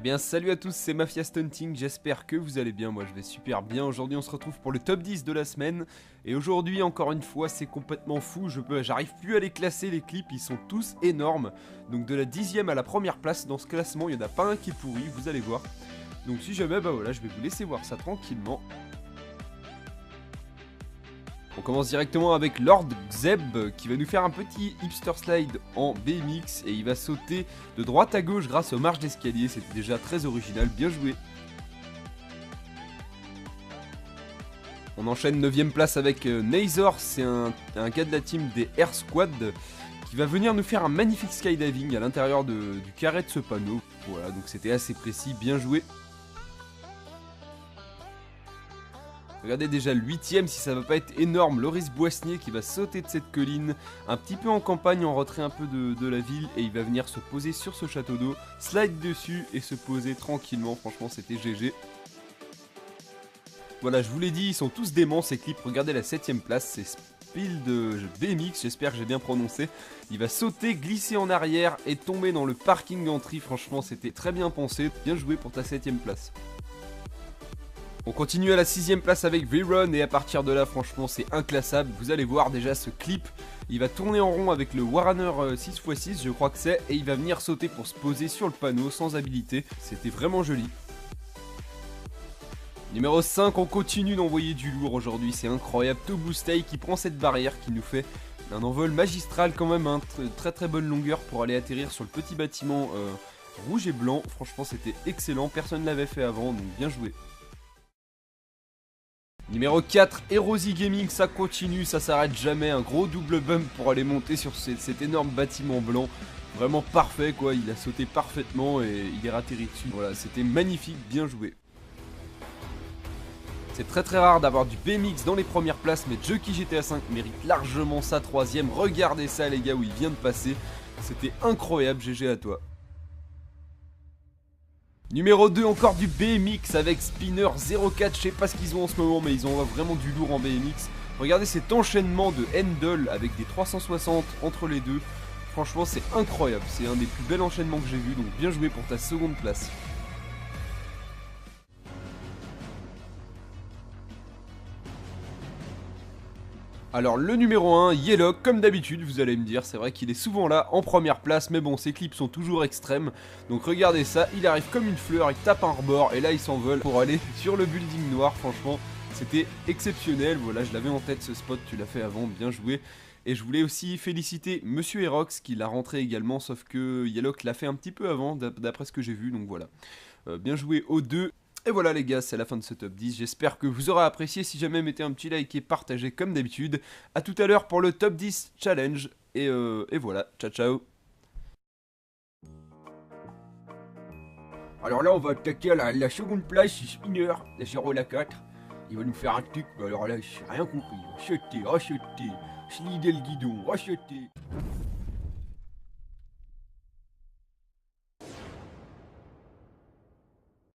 Eh bien salut à tous, c'est Mafia Stunting, j'espère que vous allez bien, moi je vais super bien. Aujourd'hui on se retrouve pour le top 10 de la semaine. Et aujourd'hui encore une fois c'est complètement fou, j'arrive plus à les classer les clips, ils sont tous énormes. Donc de la 10ème à la première place dans ce classement, il n'y en a pas un qui est pourri, vous allez voir. Donc si jamais, bah voilà, je vais vous laisser voir ça tranquillement. On commence directement avec Lord Xeb qui va nous faire un petit hipster slide en BMX et il va sauter de droite à gauche grâce aux marches d'escalier, c'était déjà très original, bien joué. On enchaîne 9ème place avec Nazor, c'est un gars de la team des Air Squad qui va venir nous faire un magnifique skydiving à l'intérieur du carré de ce panneau. Voilà, donc c'était assez précis, bien joué. Regardez déjà le 8ème, si ça va pas être énorme, Loris Boissnier qui va sauter de cette colline, un petit peu en campagne, en retrait un peu de la ville, et il va venir se poser sur ce château d'eau, slide dessus et se poser tranquillement, franchement c'était GG. Voilà, je vous l'ai dit, ils sont tous déments ces clips, regardez la 7ème place, c'est Spill de BMX, j'espère que j'ai bien prononcé. Il va sauter, glisser en arrière et tomber dans le parking d'entrée, franchement c'était très bien pensé, bien joué pour ta 7ème place. On continue à la 6ème place avec V-Run et à partir de là franchement c'est inclassable, vous allez voir déjà ce clip, il va tourner en rond avec le Warhammer 6x6 je crois que c'est, et il va venir sauter pour se poser sur le panneau sans habilité, c'était vraiment joli. Numéro 5, on continue d'envoyer du lourd aujourd'hui, c'est incroyable, Tobustay qui prend cette barrière qui nous fait un envol magistral quand même, hein, très bonne longueur pour aller atterrir sur le petit bâtiment rouge et blanc, franchement c'était excellent, personne ne l'avait fait avant donc bien joué. Numéro 4, Erosi Gaming, ça continue, ça s'arrête jamais, un gros double bump pour aller monter sur cet énorme bâtiment blanc, vraiment parfait quoi, il a sauté parfaitement et il est atterri dessus, voilà, c'était magnifique, bien joué. C'est très rare d'avoir du BMX dans les premières places, mais Jockey GTA 5 mérite largement sa 3ème, regardez ça les gars où il vient de passer, c'était incroyable, GG à toi. Numéro 2, encore du BMX avec Spinner 04, je sais pas ce qu'ils ont en ce moment mais ils ont vraiment du lourd en BMX. Regardez cet enchaînement de handle avec des 360 entre les deux, franchement c'est incroyable, c'est un des plus bels enchaînements que j'ai vu, donc bien joué pour ta seconde place. Alors le numéro 1, Yellow, comme d'habitude vous allez me dire, c'est vrai qu'il est souvent là en première place, mais bon ses clips sont toujours extrêmes, donc regardez ça, il arrive comme une fleur, il tape un rebord et là il s'envole pour aller sur le building noir, franchement c'était exceptionnel, voilà je l'avais en tête ce spot, tu l'as fait avant, bien joué. Et je voulais aussi féliciter Monsieur Erox qui l'a rentré également, sauf que Yellow l'a fait un petit peu avant d'après ce que j'ai vu, donc voilà. Bien joué aux deux. Et voilà les gars, c'est la fin de ce top 10, j'espère que vous aurez apprécié, si jamais mettez un petit like et partagez comme d'habitude. A tout à l'heure pour le top 10 challenge, et voilà, ciao ciao. Alors là, on va attaquer à la seconde place, c'est Spinner, la 0-4. Il va nous faire un truc, mais alors là, j'ai rien compris. Racheter, slide le guidon, racheter.